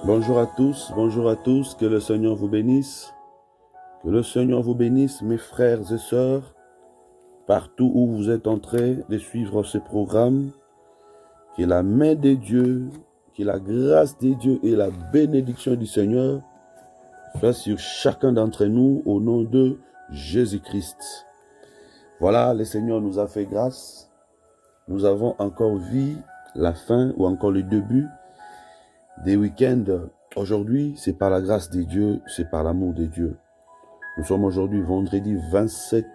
Bonjour à tous, que le Seigneur vous bénisse. Que le Seigneur vous bénisse, mes frères et sœurs, partout où vous êtes en train de suivre ce programme. Que la main de Dieu, que la grâce de Dieu et la bénédiction du Seigneur soient sur chacun d'entre nous au nom de Jésus-Christ. Voilà, le Seigneur nous a fait grâce. Nous avons encore vu la fin ou encore le début des week-ends. Aujourd'hui, c'est par la grâce de Dieu, c'est par l'amour de Dieu. Nous sommes aujourd'hui vendredi 27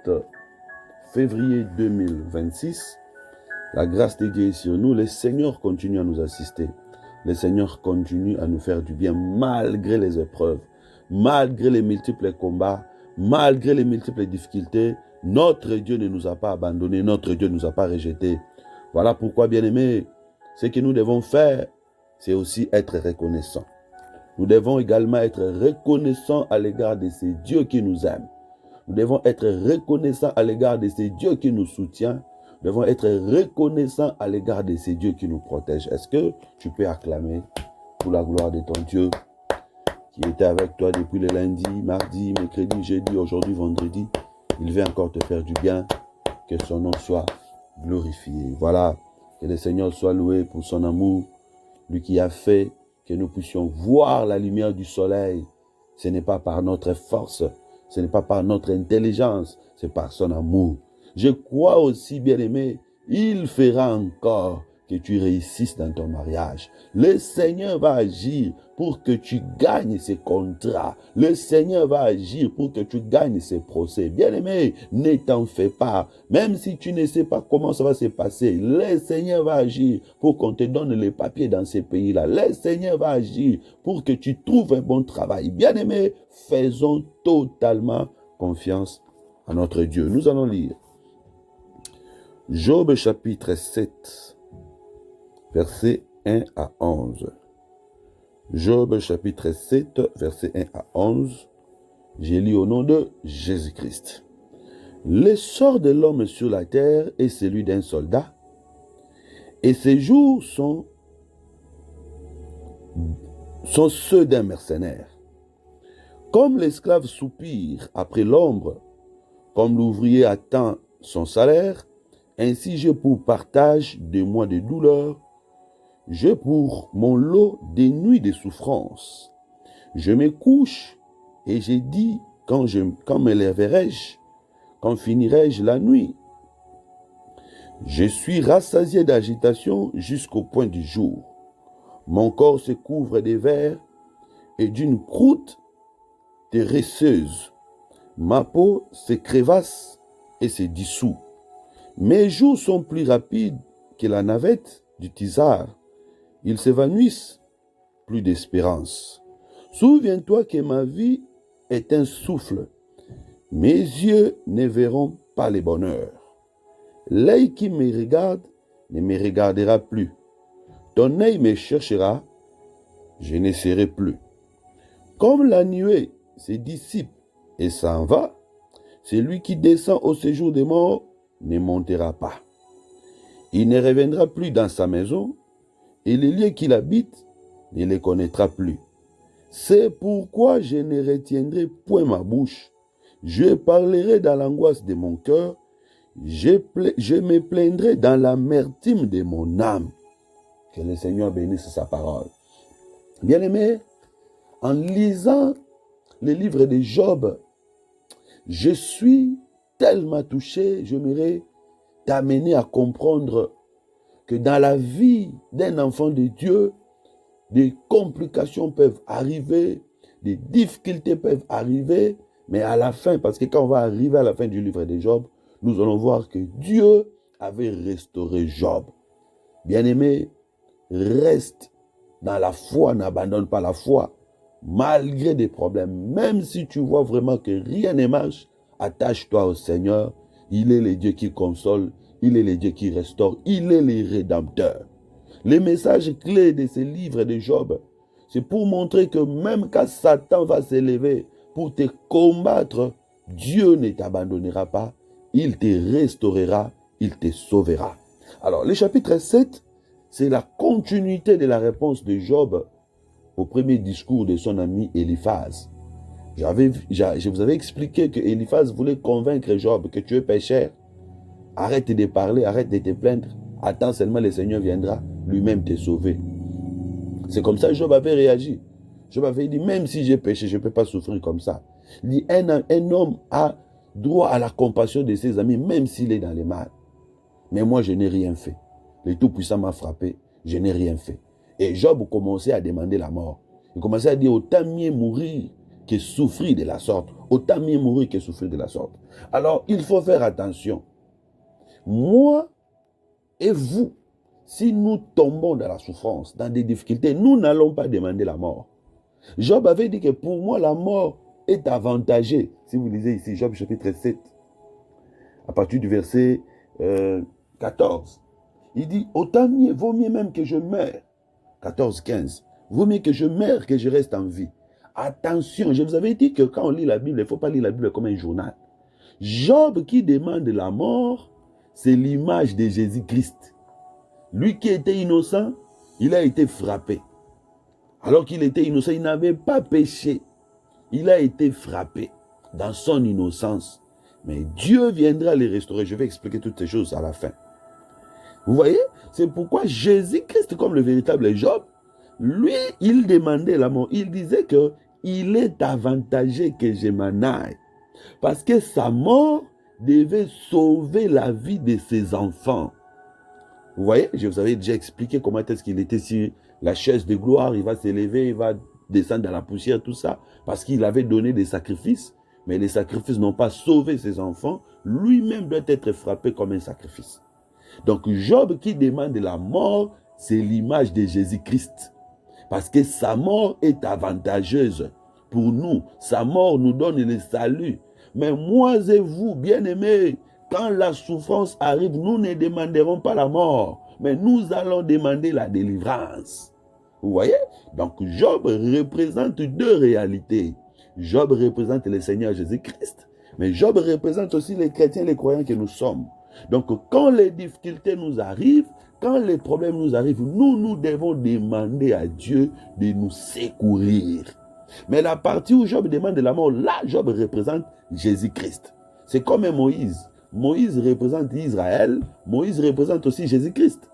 février 2026. La grâce de Dieu est sur nous. Le Seigneur continue à nous assister. Le Seigneur continue à nous faire du bien malgré les épreuves, malgré les multiples combats, malgré les multiples difficultés. Notre Dieu ne nous a pas abandonnés, notre Dieu ne nous a pas rejetés. Voilà pourquoi, bien-aimés, ce que nous devons faire, c'est aussi être reconnaissants. Nous devons également être reconnaissants à l'égard de ces dieux qui nous aiment. Nous devons être reconnaissants à l'égard de ces dieux qui nous soutiennent. Nous devons être reconnaissants à l'égard de ces dieux qui nous protègent. Est-ce que tu peux acclamer pour la gloire de ton Dieu qui était avec toi depuis le lundi, mardi, mercredi, jeudi, aujourd'hui, vendredi. Il veut encore te faire du bien. Que son nom soit glorifié. Voilà, que le Seigneur soit loué pour son amour. Lui qui a fait que nous puissions voir la lumière du soleil. Ce n'est pas par notre force, ce n'est pas par notre intelligence, c'est par son amour. Je crois aussi, bien-aimé, il fera encore que tu réussisses dans ton mariage. Le Seigneur va agir pour que tu gagnes ces contrats. Le Seigneur va agir pour que tu gagnes ces procès. Bien-aimé, ne t'en fais pas. Même si tu ne sais pas comment ça va se passer, le Seigneur va agir pour qu'on te donne les papiers dans ces pays-là. Le Seigneur va agir pour que tu trouves un bon travail. Bien-aimé, faisons totalement confiance à notre Dieu. Nous allons lire Job chapitre 7, versets 1 à 11. Job chapitre 7, versets 1 à 11. J'ai lu au nom de Jésus-Christ. L'essor de l'homme sur la terre est celui d'un soldat, et ses jours sont ceux d'un mercenaire. Comme l'esclave soupire après l'ombre, comme l'ouvrier attend son salaire, ainsi j'ai pour partage des mois de douleur, j'ai pour mon lot des nuits de souffrance. Je me couche et j'ai dit, quand me lèverai-je, quand finirai-je la nuit? Je suis rassasié d'agitation jusqu'au point du jour. Mon corps se couvre de vers et d'une croûte terresseuse. Ma peau se crevasse et se dissout. Mes jours sont plus rapides que la navette du Tisard. Ils s'évanouissent, plus d'espérance. Souviens-toi que ma vie est un souffle. Mes yeux ne verront pas le bonheur. L'œil qui me regarde ne me regardera plus. Ton œil me cherchera, je ne serai plus. Comme la nuée se dissipe et s'en va, celui qui descend au séjour des morts ne montera pas. Il ne reviendra plus dans sa maison, et les lieux qu'il habite ne les connaîtra plus. C'est pourquoi je ne retiendrai point ma bouche. Je parlerai dans l'angoisse de mon cœur. Je me plaindrai dans l'amertume de mon âme. Que le Seigneur bénisse sa parole. Bien-aimé, en lisant le livre de Job, je suis tellement touché, j'aimerais t'amener à comprendre que dans la vie d'un enfant de Dieu, des complications peuvent arriver, des difficultés peuvent arriver, mais à la fin, parce que quand on va arriver à la fin du livre de Job, nous allons voir que Dieu avait restauré Job. Bien-aimé, reste dans la foi, n'abandonne pas la foi, malgré des problèmes. Même si tu vois vraiment que rien ne marche, attache-toi au Seigneur. Il est le Dieu qui console, il est le Dieu qui restaure, il est le Rédempteur. Les messages clés de ce livre de Job, c'est pour montrer que même quand Satan va s'élever pour te combattre, Dieu ne t'abandonnera pas, il te restaurera, il te sauvera. Alors, le chapitre 7, c'est la continuité de la réponse de Job au premier discours de son ami Eliphaz. Je vous avais expliqué que Eliphaz voulait convaincre Job que tu es pécheur. Arrête de parler, arrête de te plaindre. Attends seulement, le Seigneur viendra lui-même te sauver. C'est comme ça que Job avait réagi. Job avait dit, même si j'ai péché, je ne peux pas souffrir comme ça. Il dit, un homme a droit à la compassion de ses amis, même s'il est dans les mal. Mais moi, je n'ai rien fait. Le Tout-Puissant m'a frappé, je n'ai rien fait. Et Job commençait à demander la mort. Il commençait à dire, autant mieux mourir que souffrir de la sorte. Autant mieux mourir que souffrir de la sorte. Alors, il faut faire attention. Moi et vous, si nous tombons dans la souffrance, dans des difficultés, nous n'allons pas demander la mort. Job avait dit que pour moi, la mort est avantagée. Si vous lisez ici, Job chapitre 7, à partir du verset 14, il dit, autant mieux, vaut mieux même que je meure. 14, 15. Vaut mieux que je meure que je reste en vie. Attention, je vous avais dit que quand on lit la Bible, il ne faut pas lire la Bible comme un journal. Job qui demande la mort, c'est l'image de Jésus-Christ. Lui qui était innocent, il a été frappé. Alors qu'il était innocent, il n'avait pas péché. Il a été frappé dans son innocence. Mais Dieu viendra les restaurer. Je vais expliquer toutes ces choses à la fin. Vous voyez, c'est pourquoi Jésus-Christ, comme le véritable Job, lui, il demandait la mort. Il disait que il est avantagé que je m'en aille. Parce que sa mort devait sauver la vie de ses enfants. Vous voyez, je vous avais déjà expliqué comment est-ce qu'il était sur la chaise de gloire. Il va s'élever, il va descendre dans la poussière, tout ça. Parce qu'il avait donné des sacrifices. Mais les sacrifices n'ont pas sauvé ses enfants. Lui-même doit être frappé comme un sacrifice. Donc Job qui demande la mort, c'est l'image de Jésus-Christ. Parce que sa mort est avantageuse pour nous. Sa mort nous donne le salut. Mais moi et vous, bien-aimés, quand la souffrance arrive, nous ne demanderons pas la mort, mais nous allons demander la délivrance. Vous voyez? Donc Job représente deux réalités. Job représente le Seigneur Jésus-Christ, mais Job représente aussi les chrétiens, les croyants que nous sommes. Donc quand les difficultés nous arrivent, quand les problèmes nous arrivent, nous devons demander à Dieu de nous secourir. Mais la partie où Job demande la mort, là Job représente Jésus-Christ. C'est comme un Moïse. Moïse représente Israël, Moïse représente aussi Jésus-Christ.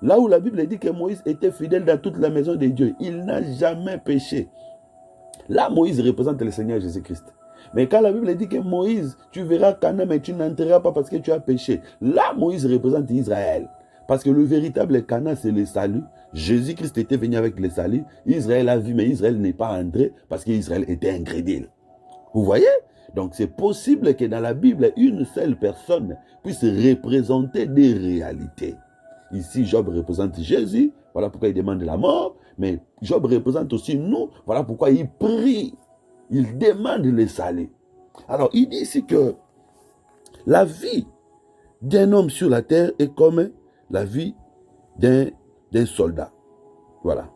Là où la Bible dit que Moïse était fidèle dans toute la maison de Dieu, il n'a jamais péché. Là, Moïse représente le Seigneur Jésus-Christ. Mais quand la Bible dit que Moïse, tu verras Canaan, mais tu n'entreras pas parce que tu as péché. Là, Moïse représente Israël. Parce que le véritable Canaan, c'est le salut. Jésus-Christ était venu avec le salut. Israël a vu, mais Israël n'est pas entré parce qu'Israël était incrédule. Vous voyez? Donc c'est possible que dans la Bible, une seule personne puisse représenter des réalités. Ici, Job représente Jésus. Voilà pourquoi il demande la mort. Mais Job représente aussi nous. Voilà pourquoi il prie. Il demande le salut. Alors, il dit ici que la vie d'un homme sur la terre est comme la vie d'un soldat. Voilà.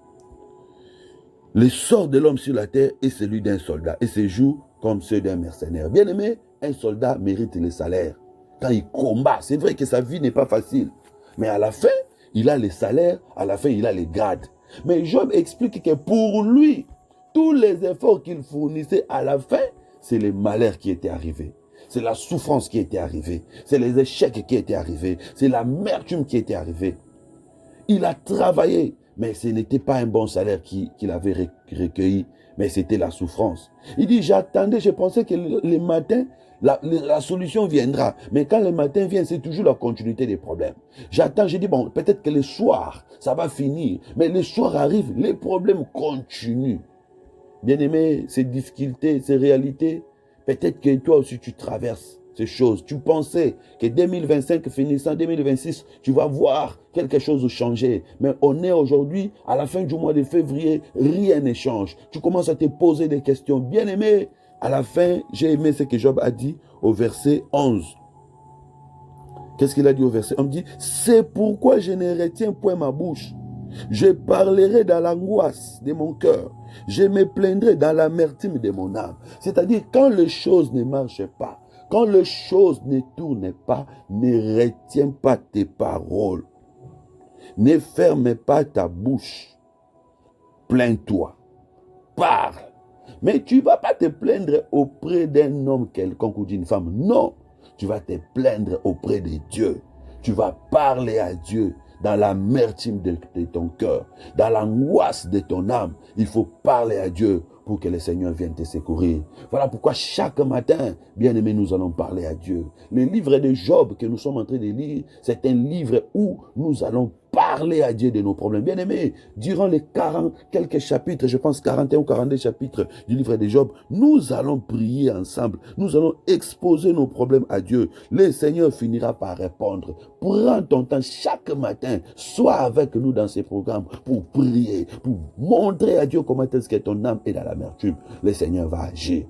Le sort de l'homme sur la terre est celui d'un soldat. Et ses jours comme ceux d'un mercenaire. Bien aimé, un soldat mérite le salaire. Quand il combat, c'est vrai que sa vie n'est pas facile. Mais à la fin, il a le salaire. À la fin, il a les grades. Mais Job explique que pour lui, tous les efforts qu'il fournissait à la fin, c'est les malheurs qui étaient arrivés. C'est la souffrance qui était arrivée. C'est les échecs qui étaient arrivés. C'est l'amertume qui était arrivée. Il a travaillé, mais ce n'était pas un bon salaire qu'il avait recueilli, mais c'était la souffrance. Il dit, j'attendais, je pensais que le matin, la solution viendra. Mais quand le matin vient, c'est toujours la continuité des problèmes. J'attends, je dis, bon, peut-être que le soir, ça va finir. Mais le soir arrive, les problèmes continuent. Bien-aimé, ces difficultés, ces réalités, peut-être que toi aussi tu traverses ces choses. Tu pensais que 2025 finissant 2026, tu vas voir quelque chose changer. Mais on est aujourd'hui, à la fin du mois de février, rien ne change. Tu commences à te poser des questions. Bien-aimé, à la fin, j'ai aimé ce que Job a dit au verset 11. Qu'est-ce qu'il a dit au verset 11? On me dit, c'est pourquoi je ne retiens point ma bouche. Je parlerai dans l'angoisse de mon cœur. Je me plaindrai dans l'amertume de mon âme. C'est-à-dire, quand les choses ne marchent pas, quand les choses ne tournent pas, ne retiens pas tes paroles. Ne ferme pas ta bouche. plains-toi, parle. Mais tu ne vas pas te plaindre auprès d'un homme quelconque ou d'une femme. Non, tu vas te plaindre auprès de Dieu. Tu vas parler à Dieu dans l'amertume de ton cœur, dans l'angoisse de ton âme. Il faut parler à Dieu pour que le Seigneur vienne te secourir. Voilà pourquoi chaque matin, bien-aimés, nous allons parler à Dieu. Le livre de Job que nous sommes en train de lire, c'est un livre où nous allons parler à Dieu de nos problèmes. Bien-aimés, durant les 40 quelques chapitres, je pense 41 ou 42 chapitres du livre de Job, nous allons prier ensemble. Nous allons exposer nos problèmes à Dieu. Le Seigneur finira par répondre. Prends ton temps chaque matin, sois avec nous dans ces programmes pour prier, pour montrer à Dieu comment est-ce que ton âme est dans l'amertume. Le Seigneur va agir.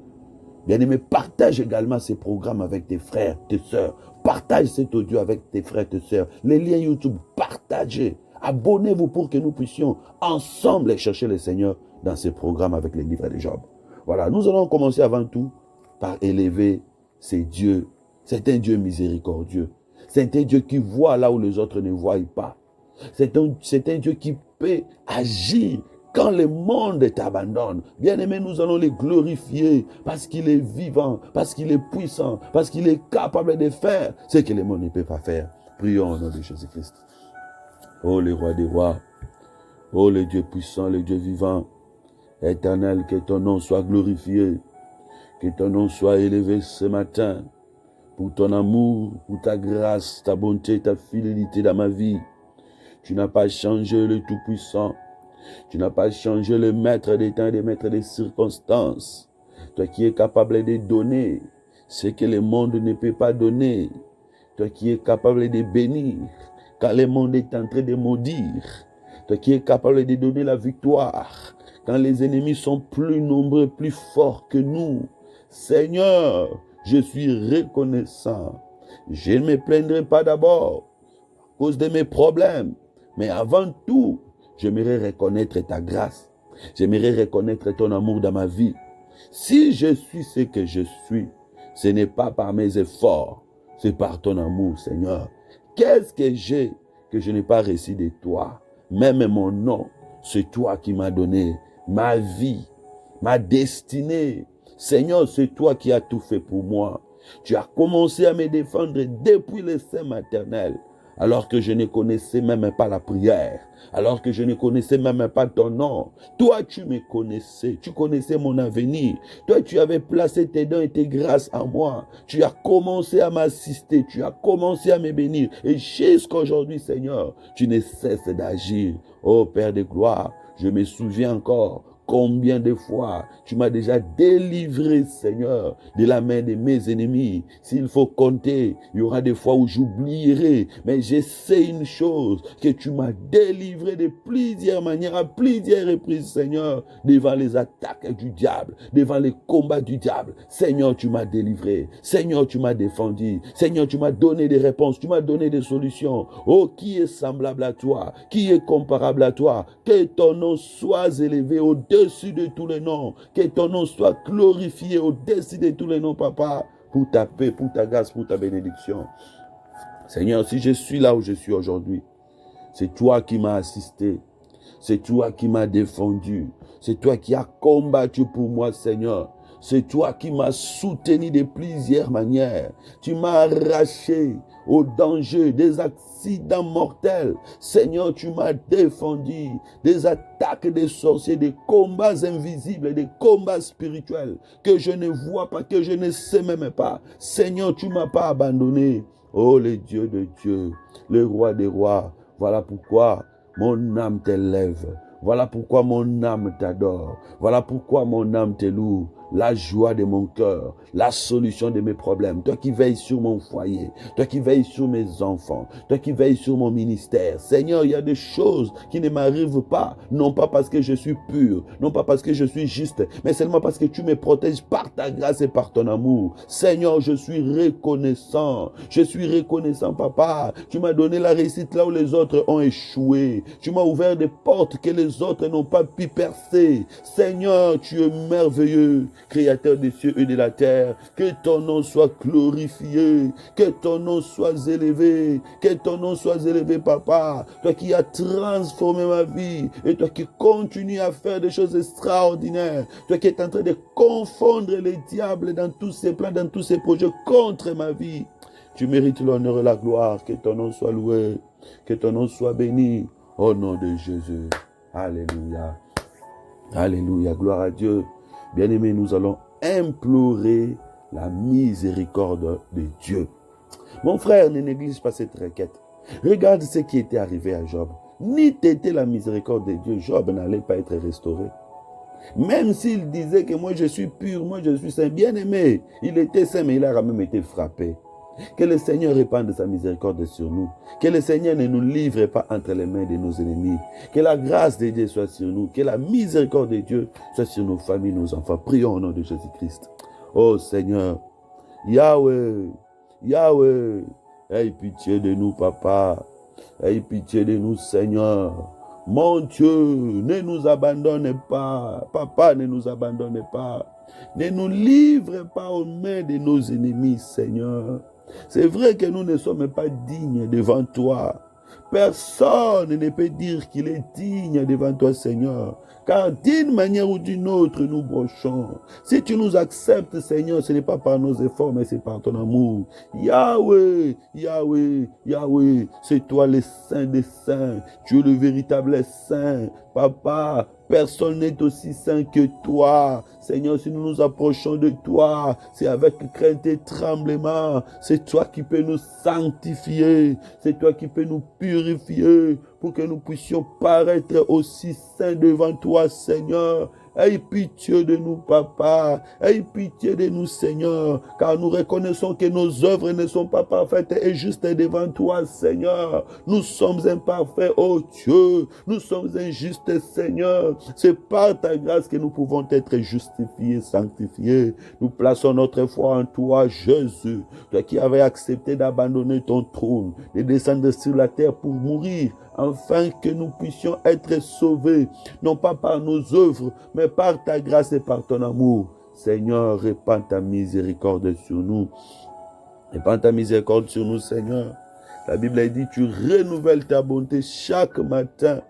Bien-aimé, partage également ces programmes avec tes frères, tes sœurs. Partage cet audio avec tes frères, tes sœurs. Les liens YouTube, partagez. Abonnez-vous pour que nous puissions ensemble chercher le Seigneur dans ces programmes avec les livres de Job. Voilà, nous allons commencer avant tout par élever ces dieux. C'est un Dieu miséricordieux. C'est un Dieu qui voit là où les autres ne voient pas. C'est un Dieu qui peut agir quand le monde t'abandonne. Bien-aimé, nous allons le glorifier parce qu'il est vivant, parce qu'il est puissant, parce qu'il est capable de faire ce que le monde ne peut pas faire. Prions au nom de Jésus-Christ. Oh le roi des rois, oh le Dieu puissant, le Dieu vivant, éternel, que ton nom soit glorifié, que ton nom soit élevé ce matin pour ton amour, pour ta grâce, ta bonté, ta fidélité dans ma vie. Tu n'as pas changé le Tout-Puissant. Tu n'as pas changé le maître des temps et le maître des circonstances. Toi qui es capable de donner ce que le monde ne peut pas donner. Toi qui es capable de bénir quand le monde est en train de maudire. Toi qui es capable de donner la victoire quand les ennemis sont plus nombreux, plus forts que nous. Seigneur, je suis reconnaissant. Je ne me plaindrai pas d'abord à cause de mes problèmes, mais avant tout, j'aimerais reconnaître ta grâce. J'aimerais reconnaître ton amour dans ma vie. Si je suis ce que je suis, ce n'est pas par mes efforts, c'est par ton amour, Seigneur. Qu'est-ce que j'ai que je n'ai pas reçu de toi? Même mon nom, c'est toi qui m'as donné ma vie, ma destinée. Seigneur, c'est toi qui as tout fait pour moi. Tu as commencé à me défendre depuis le sein maternel. Alors que je ne connaissais même pas la prière, alors que je ne connaissais même pas ton nom. Toi, tu me connaissais, tu connaissais mon avenir. Toi, tu avais placé tes dons et tes grâces en moi. Tu as commencé à m'assister, tu as commencé à me bénir. Et jusqu'à aujourd'hui, Seigneur, tu ne cesses d'agir. Oh Père de gloire, je me souviens encore combien de fois tu m'as déjà délivré, Seigneur, de la main de mes ennemis. S'il faut compter, il y aura des fois où j'oublierai. Mais je sais une chose, que tu m'as délivré de plusieurs manières, à plusieurs reprises, Seigneur, devant les attaques du diable, devant les combats du diable. Seigneur, tu m'as délivré. Seigneur, tu m'as défendu. Seigneur, tu m'as donné des réponses, tu m'as donné des solutions. Oh, qui est semblable à toi? Qui est comparable à toi? Que ton nom soit élevé au-dessus de tous les noms. Que ton nom soit glorifié au-dessus de tous les noms, Papa, pour ta paix, pour ta grâce, pour ta bénédiction. Seigneur, si je suis là où je suis aujourd'hui, c'est toi qui m'as assisté. C'est toi qui m'as défendu. C'est toi qui as combattu pour moi, Seigneur. C'est toi qui m'as soutenu de plusieurs manières. Tu m'as arraché au danger des accidents mortels. Seigneur, tu m'as défendu des attaques des sorciers, des combats invisibles, des combats spirituels que je ne vois pas, que je ne sais même pas. Seigneur, tu ne m'as pas abandonné. Oh, le Dieu de Dieu, le roi des rois. Voilà pourquoi mon âme t'élève. Voilà pourquoi mon âme t'adore. Voilà pourquoi mon âme te loue. La joie de mon cœur, la solution de mes problèmes. Toi qui veilles sur mon foyer, toi qui veilles sur mes enfants, toi qui veilles sur mon ministère. Seigneur, il y a des choses qui ne m'arrivent pas, non pas parce que je suis pur, non pas parce que je suis juste, mais seulement parce que tu me protèges par ta grâce et par ton amour. Seigneur, je suis reconnaissant. Je suis reconnaissant, Papa. Tu m'as donné la réussite là où les autres ont échoué. Tu m'as ouvert des portes que les autres n'ont pas pu percer. Seigneur, tu es merveilleux. Créateur des cieux et de la terre, que ton nom soit glorifié, que ton nom soit élevé, que ton nom soit élevé, Papa. Toi qui as transformé ma vie et toi qui continues à faire des choses extraordinaires, toi qui es en train de confondre les diables dans tous ses plans, dans tous ses projets contre ma vie. Tu mérites l'honneur et la gloire, que ton nom soit loué, que ton nom soit béni, au nom de Jésus. Alléluia. Alléluia, gloire à Dieu. Bien-aimés, nous allons implorer la miséricorde de Dieu. Mon frère, ne néglige pas cette requête. Regarde ce qui était arrivé à Job. Ni t'était la miséricorde de Dieu, Job n'allait pas être restauré. Même s'il disait que moi je suis pur, moi je suis saint, bien-aimé, il était saint, mais il a quand même été frappé. Que le Seigneur répande sa miséricorde sur nous. Que le Seigneur ne nous livre pas entre les mains de nos ennemis. Que la grâce de Dieu soit sur nous. Que la miséricorde de Dieu soit sur nos familles, nos enfants. Prions au nom de Jésus-Christ. Oh Seigneur, Yahweh, Yahweh, aie pitié de nous, Papa. Aie pitié de nous, Seigneur. Mon Dieu, ne nous abandonne pas. Papa, ne nous abandonne pas. Ne nous livre pas aux mains de nos ennemis, Seigneur. C'est vrai que nous ne sommes pas dignes devant toi. Personne ne peut dire qu'il est digne devant toi, Seigneur. Car d'une manière ou d'une autre, nous brochons. Si tu nous acceptes, Seigneur, ce n'est pas par nos efforts, mais c'est par ton amour. Yahweh, Yahweh, Yahweh, c'est toi le Saint des Saints. Tu es le véritable Saint. Papa, personne n'est aussi saint que toi. Seigneur, si nous nous approchons de toi, c'est avec crainte et tremblement. C'est toi qui peux nous sanctifier. C'est toi qui peux nous purifier pour que nous puissions paraître aussi saints devant toi, Seigneur. Aie pitié de nous, Papa. Aie pitié de nous, Seigneur. Car nous reconnaissons que nos œuvres ne sont pas parfaites et justes devant toi, Seigneur. Nous sommes imparfaits, oh Dieu. Nous sommes injustes, Seigneur. C'est par ta grâce que nous pouvons être justifiés, sanctifiés. Nous plaçons notre foi en toi, Jésus. Toi qui avais accepté d'abandonner ton trône, de descendre sur la terre pour mourir, afin que nous puissions être sauvés, non pas par nos œuvres, mais par ta grâce et par ton amour. Seigneur, répands ta miséricorde sur nous. Répands ta miséricorde sur nous, Seigneur. La Bible a dit, tu renouvelles ta bonté chaque matin.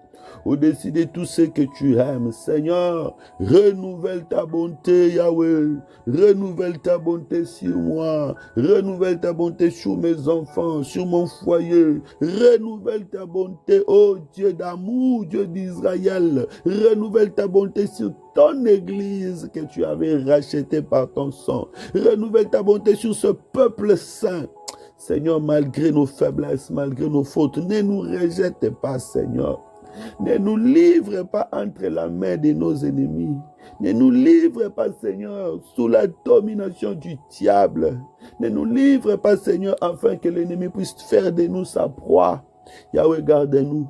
Au-dessus de tout ce que tu aimes, Seigneur, renouvelle ta bonté, Yahweh. Renouvelle ta bonté sur moi. Renouvelle ta bonté sur mes enfants, sur mon foyer. Renouvelle ta bonté, oh Dieu d'amour, Dieu d'Israël. Renouvelle ta bonté sur ton église que tu avais rachetée par ton sang. Renouvelle ta bonté sur ce peuple saint. Seigneur, malgré nos faiblesses, malgré nos fautes, ne nous rejette pas, Seigneur. Ne nous livre pas entre la main de nos ennemis. Ne nous livre pas, Seigneur, sous la domination du diable. Ne nous livre pas, Seigneur, afin que l'ennemi puisse faire de nous sa proie. Yahweh, garde-nous.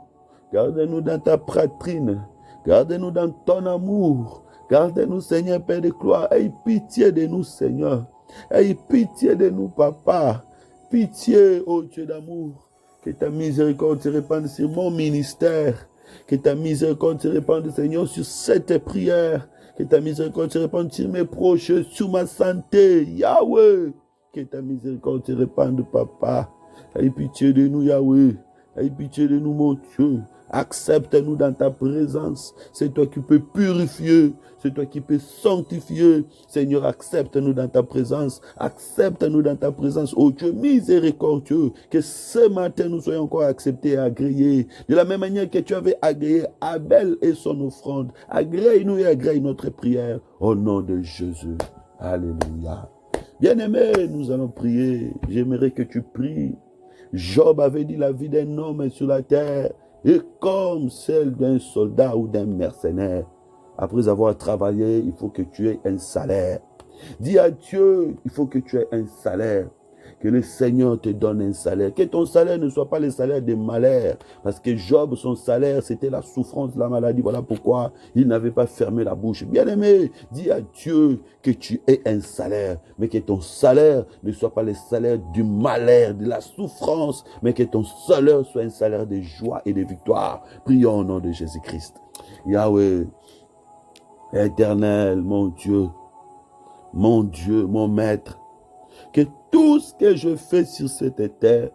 Garde-nous dans ta poitrine. Garde-nous dans ton amour. Garde-nous, Seigneur, Père de gloire. Aie pitié de nous, Seigneur. Aie pitié de nous, Papa. Pitié, ô Dieu d'amour. Que ta miséricorde se répande sur mon ministère. Que ta miséricorde se répande, Seigneur, sur cette prière. Que ta miséricorde se répande sur mes proches, sur ma santé. Yahweh. Que ta miséricorde se répande, Papa. Aie pitié de nous, Yahweh. Aie pitié de nous, mon Dieu. Accepte-nous dans ta présence. C'est toi qui peux purifier. C'est toi qui peux sanctifier. Seigneur, accepte-nous dans ta présence. Accepte-nous dans ta présence. Oh Dieu miséricordieux, que ce matin nous soyons encore acceptés et agréés. De la même manière que tu avais agréé Abel et son offrande. Agrée-nous et agrée notre prière. Au nom de Jésus. Alléluia. Bien-aimés, nous allons prier. J'aimerais que tu pries. Job avait dit la vie d'un homme sur la terre est comme celle d'un soldat ou d'un mercenaire. Après avoir travaillé, il faut que tu aies un salaire. Dis à Dieu, il faut que tu aies un salaire. Que le Seigneur te donne un salaire. Que ton salaire ne soit pas le salaire des malheurs. Parce que Job, son salaire, c'était la souffrance, la maladie. Voilà pourquoi il n'avait pas fermé la bouche. Bien-aimé, dis à Dieu que tu aies un salaire. Mais que ton salaire ne soit pas le salaire du malheur, de la souffrance. Mais que ton salaire soit un salaire de joie et de victoire. Prions au nom de Jésus-Christ. Yahweh, éternel, mon Dieu. mon Dieu, mon Maître, que tout ce que je fais sur cette terre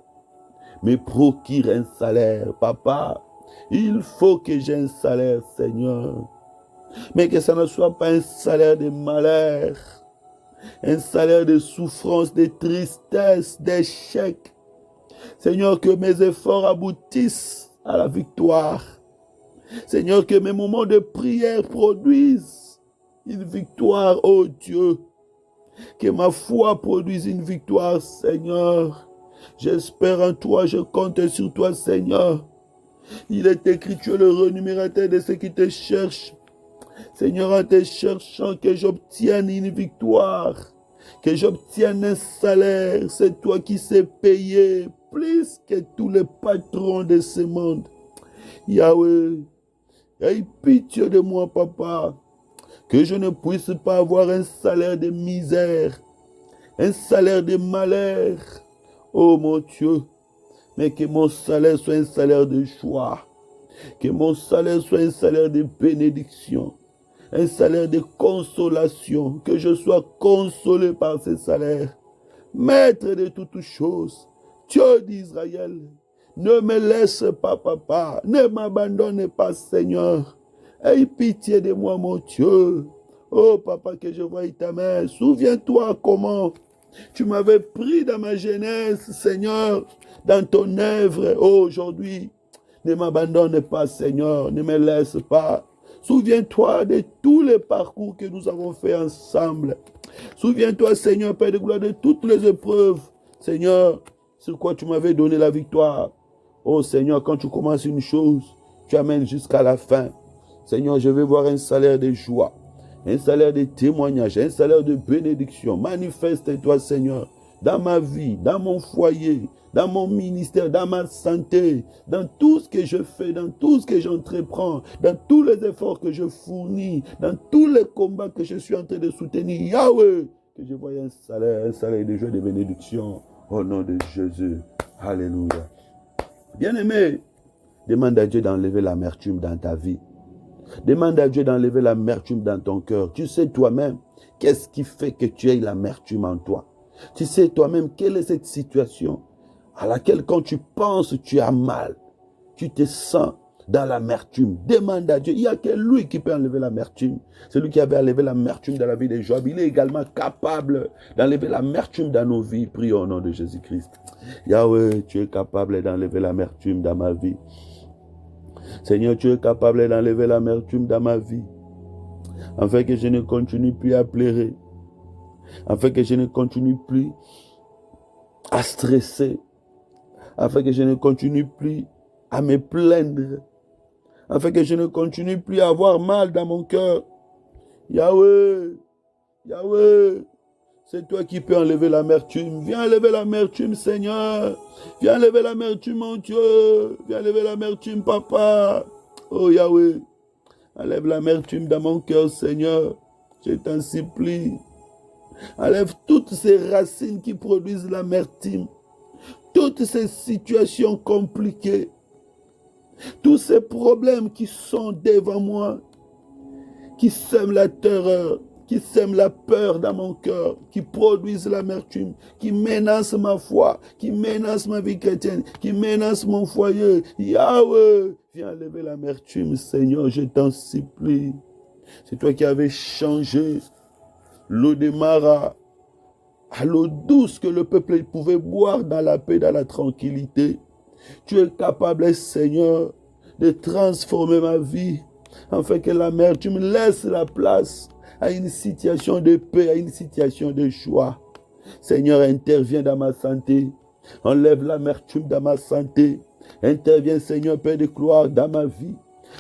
me procure un salaire. Papa, il faut que j'ai un salaire, Seigneur. Mais que ça ne soit pas un salaire de malheur, un salaire de souffrance, de tristesse, d'échec. Seigneur, que mes efforts aboutissent à la victoire. Seigneur, que mes moments de prière produisent une victoire, oh Dieu. Que ma foi produise une victoire, Seigneur. J'espère en toi, je compte sur toi, Seigneur. Il est écrit, tu es le renumérateur de ceux qui te cherchent. Seigneur, en te cherchant, que j'obtienne une victoire, que j'obtienne un salaire. C'est toi qui sais payer plus que tous les patrons de ce monde. Yahweh, aie pitié de moi, Papa, que je ne puisse pas avoir un salaire de misère, un salaire de malheur. Oh mon Dieu, mais que mon salaire soit un salaire de joie, que mon salaire soit un salaire de bénédiction, un salaire de consolation, que je sois consolé par ce salaire. Maître de toutes choses, Dieu d'Israël, ne me laisse pas, Papa, ne m'abandonne pas, Seigneur. Aie pitié de moi, mon Dieu. Oh, Papa, que je voie ta main. Souviens-toi comment tu m'avais pris dans ma jeunesse, Seigneur, dans ton œuvre. Oh, aujourd'hui, ne m'abandonne pas, Seigneur, ne me laisse pas. Souviens-toi de tous les parcours que nous avons fait ensemble. Souviens-toi, Seigneur, Père de gloire, de toutes les épreuves, Seigneur, sur quoi tu m'avais donné la victoire. Oh Seigneur, quand tu commences une chose, tu amènes jusqu'à la fin. Seigneur, je veux voir un salaire de joie, un salaire de témoignage, un salaire de bénédiction. Manifeste-toi, Seigneur, dans ma vie, dans mon foyer, dans mon ministère, dans ma santé, dans tout ce que je fais, dans tout ce que j'entreprends, dans tous les efforts que je fournis, dans tous les combats que je suis en train de soutenir. Yahweh, que je voie un salaire de joie, de bénédiction, au nom de Jésus. Alléluia. Bien-aimé, demande à Dieu d'enlever l'amertume dans ta vie. Demande à Dieu d'enlever l'amertume dans ton cœur. Tu sais toi-même, qu'est-ce qui fait que tu aies l'amertume en toi? Tu sais toi-même, quelle est cette situation à laquelle quand tu penses, tu as mal. Tu te sens dans l'amertume. Demande à Dieu. Il n'y a que lui qui peut enlever l'amertume. C'est lui qui avait enlevé l'amertume dans la vie de Job. Il est également capable d'enlever l'amertume dans nos vies. Prions au nom de Jésus-Christ. Yahweh, tu es capable d'enlever l'amertume dans ma vie. Seigneur, tu es capable d'enlever l'amertume dans ma vie. Afin que je ne continue plus à pleurer. Afin que je ne continue plus à stresser. Afin que je ne continue plus à me plaindre. Afin que je ne continue plus à avoir mal dans mon cœur. Yahweh, Yahweh, c'est toi qui peux enlever l'amertume. Viens enlever l'amertume, Seigneur. Viens enlever l'amertume, mon Dieu. Viens enlever l'amertume, Papa. Oh Yahweh, enlève l'amertume dans mon cœur, Seigneur. Je t'en supplie. Enlève toutes ces racines qui produisent l'amertume. Toutes ces situations compliquées. Tous ces problèmes qui sont devant moi, qui sèment la terreur, qui sèment la peur dans mon cœur, qui produisent l'amertume, qui menacent ma foi, qui menacent ma vie chrétienne, qui menacent mon foyer. Yahweh, viens enlever l'amertume, Seigneur, je t'en supplie. C'est toi qui avais changé l'eau de Mara à l'eau douce que le peuple pouvait boire dans la paix, dans la tranquillité. Tu es capable, Seigneur, de transformer ma vie, afin que l'amertume laisse la place à une situation de paix, à une situation de joie. Seigneur, interviens dans ma santé. Enlève l'amertume dans ma santé. Interviens, Seigneur, Père de gloire, dans ma vie.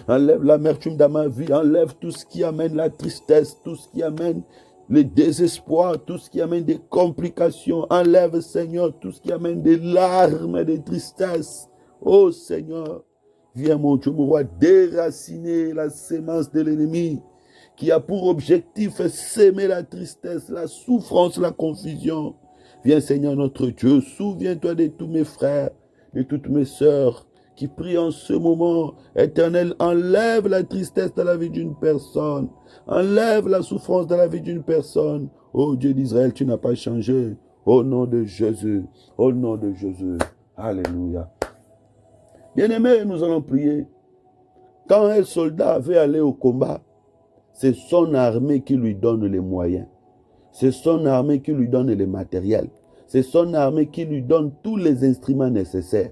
Enlève l'amertume dans ma vie. Enlève tout ce qui amène la tristesse, tout ce qui amène le désespoir, tout ce qui amène des complications. Enlève, Seigneur, tout ce qui amène des larmes, des tristesses. Oh Seigneur, viens mon Dieu, mon roi, déraciner la sémence de l'ennemi qui a pour objectif s'aimer la tristesse, la souffrance, la confusion. Viens Seigneur notre Dieu, souviens-toi de tous mes frères, de toutes mes sœurs qui prie en ce moment. Éternel, enlève la tristesse dans la vie d'une personne. Enlève la souffrance dans la vie d'une personne. Oh Dieu d'Israël, tu n'as pas changé. Au nom de Jésus. Au nom de Jésus. Alléluia. Bien-aimés, nous allons prier. Quand un soldat veut aller au combat, c'est son armée qui lui donne les moyens. C'est son armée qui lui donne les matériels. C'est son armée qui lui donne tous les instruments nécessaires.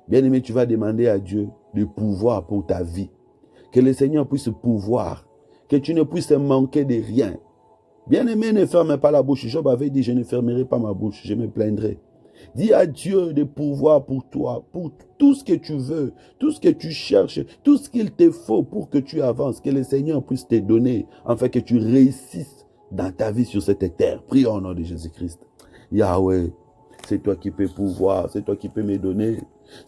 Bien-aimé, tu vas demander à Dieu du pouvoir pour ta vie. Que le Seigneur puisse pouvoir. Que tu ne puisses manquer de rien. Bien-aimé, ne ferme pas la bouche. Job avait dit, je ne fermerai pas ma bouche, je me plaindrai. Dis à Dieu de pouvoir pour toi, pour tout ce que tu veux, tout ce que tu cherches, tout ce qu'il te faut pour que tu avances, que le Seigneur puisse te donner, afin que tu réussisses dans ta vie sur cette terre. Prie au nom de Jésus-Christ. Yahweh, c'est toi qui peux pouvoir, c'est toi qui peux me donner.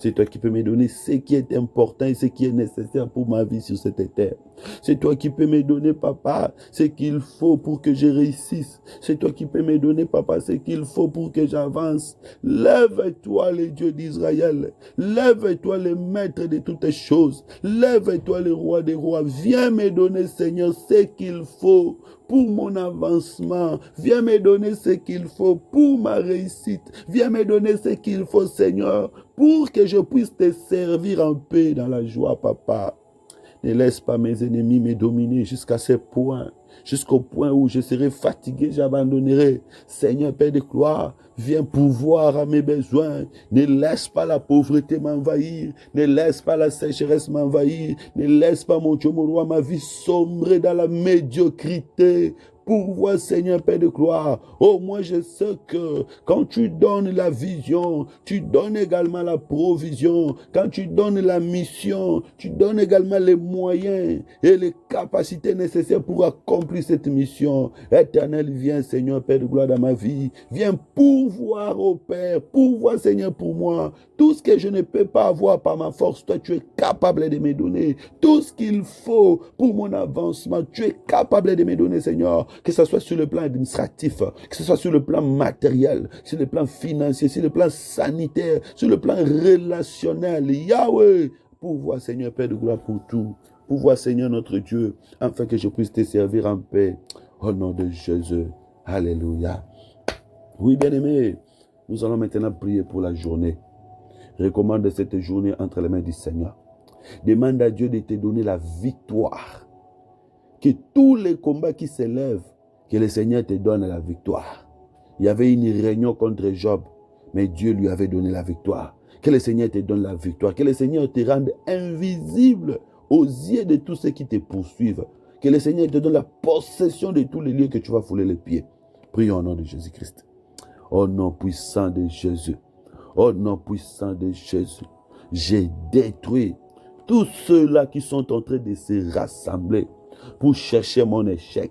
C'est toi qui peux me donner ce qui est important et ce qui est nécessaire pour ma vie sur cette terre. C'est toi qui peux me donner, papa, ce qu'il faut pour que je réussisse. C'est toi qui peux me donner, papa, ce qu'il faut pour que j'avance. Lève-toi, le Dieu d'Israël. Lève-toi, le maître de toutes choses. Lève-toi, le roi des rois. Viens me donner, Seigneur, ce qu'il faut pour mon avancement. Viens me donner ce qu'il faut pour ma réussite. Viens me donner ce qu'il faut, Seigneur, pour que je puisse te servir en paix dans la joie, papa. Ne laisse pas mes ennemis me dominer jusqu'à ce point. Jusqu'au point où je serai fatigué, j'abandonnerai. Seigneur, Père de gloire, viens pouvoir à mes besoins. Ne laisse pas la pauvreté m'envahir. Ne laisse pas la sécheresse m'envahir. Ne laisse pas, mon Dieu, mon roi, ma vie sombrer dans la médiocrité. Pourvois, Seigneur, Père de gloire. Oh, moi, je sais que quand tu donnes la vision, tu donnes également la provision. Quand tu donnes la mission, tu donnes également les moyens et les capacités nécessaires pour accomplir cette mission. Éternel, viens, Seigneur, Père de gloire, dans ma vie. Viens pourvoir, oh Père. Pourvois, Seigneur, pour moi. Tout ce que je ne peux pas avoir par ma force, toi, tu es capable de me donner. Tout ce qu'il faut pour mon avancement, tu es capable de me donner, Seigneur. Que ce soit sur le plan administratif, que ce soit sur le plan matériel, sur le plan financier, sur le plan sanitaire, sur le plan relationnel. Yahweh, pourvois, Seigneur, Père de gloire, pour tout. Pourvois, Seigneur, notre Dieu, afin que je puisse te servir en paix. Au nom de Jésus. Alléluia. Oui, bien-aimés, nous allons maintenant prier pour la journée. Recommande cette journée entre les mains du Seigneur. Demande à Dieu de te donner la victoire. Que tous les combats qui s'élèvent, que le Seigneur te donne la victoire. Il y avait une réunion contre Job, mais Dieu lui avait donné la victoire. Que le Seigneur te donne la victoire. Que le Seigneur te rende invisible aux yeux de tous ceux qui te poursuivent. Que le Seigneur te donne la possession de tous les lieux que tu vas fouler les pieds. Prions au nom de Jésus-Christ. Au nom puissant de Jésus. Au nom puissant de Jésus. J'ai détruit tous ceux-là qui sont en train de se rassembler pour chercher mon échec,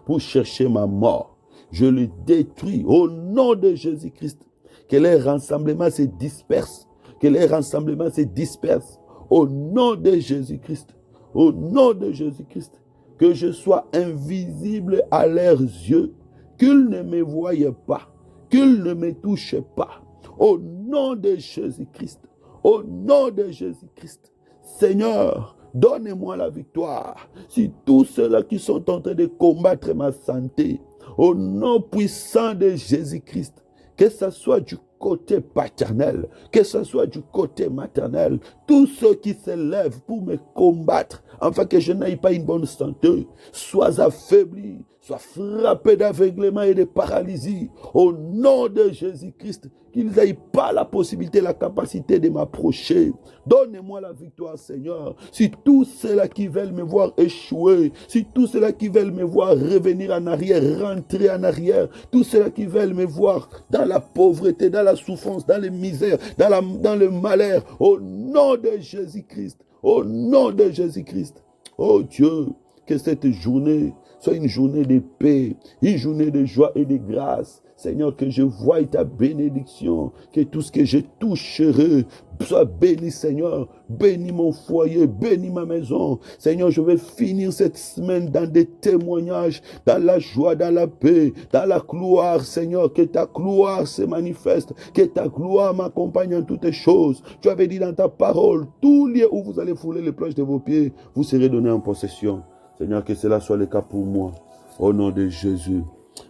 pour chercher ma mort. Je le détruis au nom de Jésus-Christ. Que les rassemblements se dispersent. Que les rassemblements se dispersent. Au nom de Jésus-Christ. Au nom de Jésus-Christ. Que je sois invisible à leurs yeux. Qu'ils ne me voient pas. Qu'ils ne me touchent pas. Au nom de Jésus-Christ. Au nom de Jésus-Christ. Seigneur, donne-moi la victoire. Si tous ceux-là qui sont en train de combattre ma santé, au nom puissant de Jésus-Christ, que ce soit du côté paternel, que ce soit du côté maternel, tous ceux qui se lèvent pour me combattre, afin que je n'aie pas une bonne santé, sois affaiblis, sois frappés d'aveuglement et de paralysie, au nom de Jésus-Christ, qu'ils n'aient pas la possibilité, la capacité de m'approcher. Donne-moi la victoire, Seigneur. Si tous ceux-là qui veulent me voir échouer, si tous ceux-là qui veulent me voir revenir en arrière, rentrer en arrière, tous ceux-là qui veulent me voir dans la pauvreté, dans la souffrance, dans les misères, dans le malheur, au nom de Jésus-Christ, au nom de Jésus-Christ. Oh Dieu, que cette journée soit une journée de paix, une journée de joie et de grâce. Seigneur, que je voie ta bénédiction, que tout ce que je toucherai soit béni, Seigneur. Bénis mon foyer, bénis ma maison. Seigneur, je vais finir cette semaine dans des témoignages, dans la joie, dans la paix, dans la gloire, Seigneur. Que ta gloire se manifeste, que ta gloire m'accompagne en toutes choses. Tu avais dit dans ta parole, tout lieu où vous allez fouler les planches de vos pieds, vous serez donné en possession. Seigneur, que cela soit le cas pour moi. Au nom de Jésus.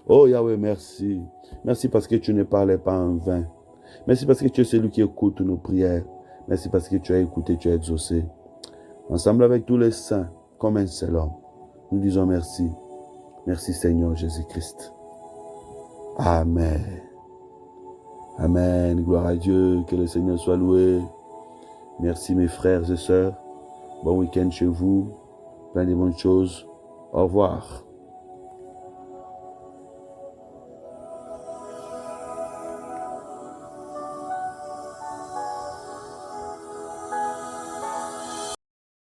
Oh Yahweh, merci. Merci parce que tu ne parlais pas en vain. Merci parce que tu es celui qui écoute nos prières. Merci parce que tu as écouté, tu as exaucé. Ensemble avec tous les saints, comme un seul homme, nous disons merci. Merci Seigneur Jésus-Christ. Amen. Amen. Gloire à Dieu. Que le Seigneur soit loué. Merci mes frères et sœurs. Bon week-end chez vous. Plein de bonnes choses. Au revoir.